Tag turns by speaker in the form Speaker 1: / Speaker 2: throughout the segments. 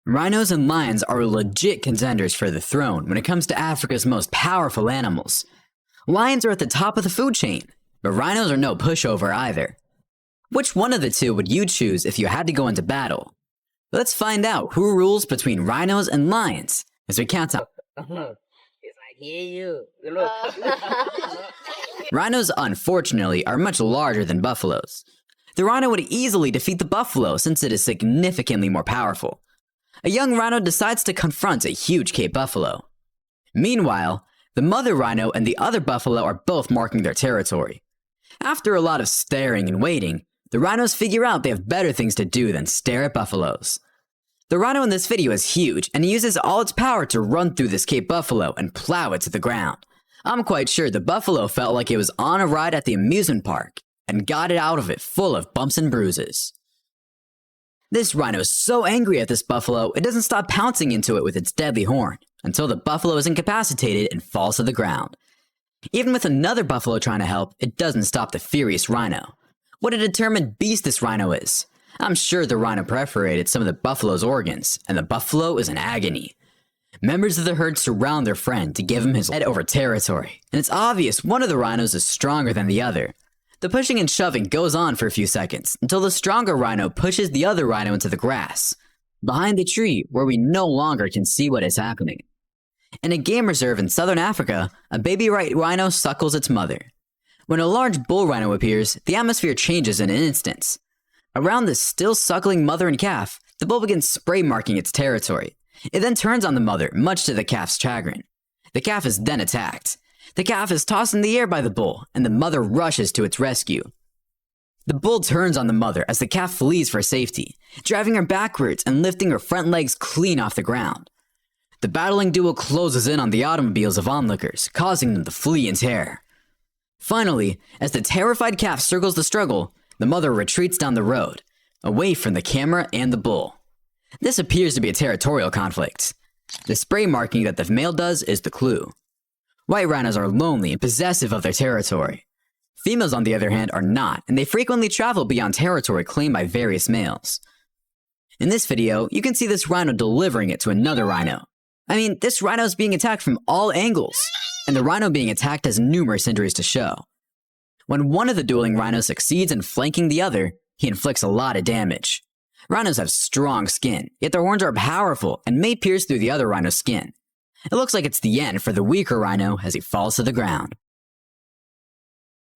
Speaker 1: Rhinos and lions are legit contenders for the throne when it comes to Africa's most powerful animals. Lions are at the top of the food chain, but rhinos are no pushover either. Which one of the two would you choose if you had to go into battle? Let's find out who rules between rhinos and lions as we count down. Rhinos, unfortunately, are much larger than buffaloes. The rhino would easily defeat the buffalo since it is significantly more powerful. A young rhino decides to confront a huge Cape buffalo. Meanwhile, the mother rhino and the other buffalo are both marking their territory. After a lot of staring and waiting, the rhinos figure out they have better things to do than stare at buffaloes. The rhino in this video is huge and uses all its power to run through this Cape buffalo and plow it to the ground. I'm quite sure the buffalo felt like it was on a ride at the amusement park and got it out of it full of bumps and bruises. This rhino is so angry at this buffalo, it doesn't stop pouncing into it with its deadly horn until the buffalo is incapacitated and falls to the ground. Even with another buffalo trying to help, it doesn't stop the furious rhino. What a determined beast this rhino is. I'm sure the rhino perforated some of the buffalo's organs, and the buffalo is in agony. Members of the herd surround their friend to give him his head over territory, and it's obvious one of the rhinos is stronger than the other. The pushing and shoving goes on for a few seconds until the stronger rhino pushes the other rhino into the grass, behind the tree where we no longer can see what is happening. In a game reserve in southern Africa, a baby rhino suckles its mother. When a large bull rhino appears, the atmosphere changes in an instant. Around the still suckling mother and calf, the bull begins spray marking its territory. It then turns on the mother, much to the calf's chagrin. The calf is then attacked. The calf is tossed in the air by the bull, and the mother rushes to its rescue. The bull turns on the mother as the calf flees for safety, driving her backwards and lifting her front legs clean off the ground. The battling duo closes in on the automobiles of onlookers, causing them to flee in terror. Finally, as the terrified calf circles the struggle, the mother retreats down the road, away from the camera and the bull. This appears to be a territorial conflict. The spray marking that the male does is the clue. White rhinos are lonely and possessive of their territory. Females, on the other hand, are not, and they frequently travel beyond territory claimed by various males. In this video, you can see this rhino delivering it to another rhino. This rhino is being attacked from all angles, and the rhino being attacked has numerous injuries to show. When one of the dueling rhinos succeeds in flanking the other, he inflicts a lot of damage. Rhinos have strong skin, yet their horns are powerful and may pierce through the other rhino's skin. It looks like it's the end for the weaker rhino as he falls to the ground.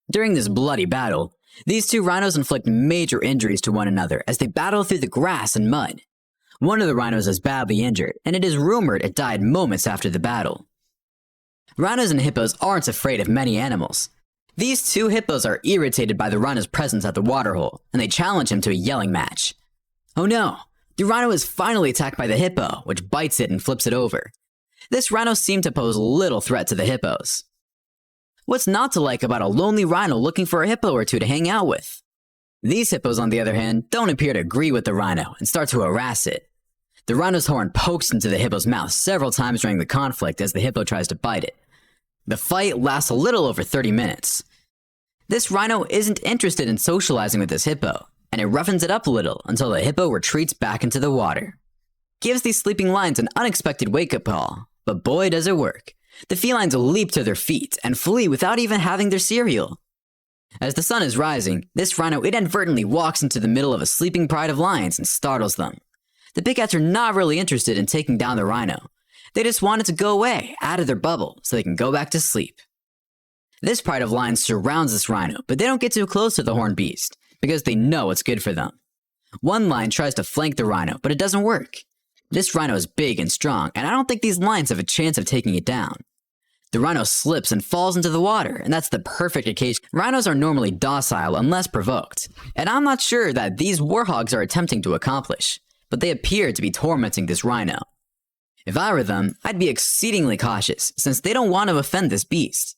Speaker 1: During this bloody battle, these two rhinos inflict major injuries to one another as they battle through the grass and mud. One of the rhinos is badly injured, and it is rumored it died moments after the battle. Rhinos and hippos aren't afraid of many animals. These two hippos are irritated by the rhino's presence at the waterhole, and they challenge him to a yelling match. Oh no! The rhino is finally attacked by the hippo, which bites it and flips it over. This rhino seemed to pose little threat to the hippos. What's not to like about a lonely rhino looking for a hippo or two to hang out with? These hippos, on the other hand, don't appear to agree with the rhino and start to harass it. The rhino's horn pokes into the hippo's mouth several times during the conflict as the hippo tries to bite it. The fight lasts a little over 30 minutes. This rhino isn't interested in socializing with this hippo, and it roughens it up a little until the hippo retreats back into the water. Gives these sleeping lions an unexpected wake-up call, but boy does it work. The felines leap to their feet and flee without even having their cereal. As the sun is rising, this rhino inadvertently walks into the middle of a sleeping pride of lions and startles them. The big cats are not really interested in taking down the rhino. They just want it to go away, out of their bubble, so they can go back to sleep. This pride of lions surrounds this rhino, but they don't get too close to the horned beast, because they know it's good for them. One lion tries to flank the rhino, but it doesn't work. This rhino is big and strong, and I don't think these lions have a chance of taking it down. The rhino slips and falls into the water, and that's the perfect occasion. Rhinos are normally docile unless provoked, and I'm not sure that these warhogs are attempting to accomplish, but they appear to be tormenting this rhino. If I were them, I'd be exceedingly cautious, since they don't want to offend this beast.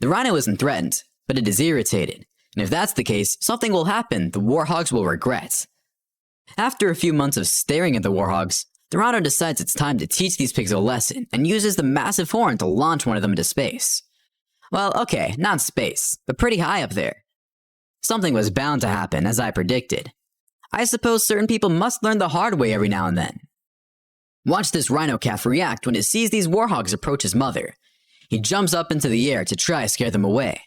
Speaker 1: The rhino isn't threatened, but it is irritated, and if that's the case, something will happen the warhogs will regret. After a few months of staring at the warhogs, the rhino decides it's time to teach these pigs a lesson and uses the massive horn to launch one of them into space. Well, okay, not space, but pretty high up there. Something was bound to happen, as I predicted. I suppose certain people must learn the hard way every now and then. Watch this rhino calf react when it sees these warhogs approach his mother. He jumps up into the air to try to scare them away.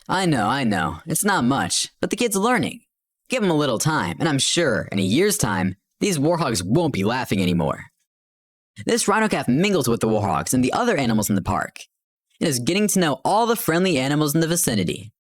Speaker 1: I know, it's not much, but the kid's learning. Give him a little time, and I'm sure, in a year's time, these warhogs won't be laughing anymore. This rhino calf mingles with the warhogs and the other animals in the park. It is getting to know all the friendly animals in the vicinity.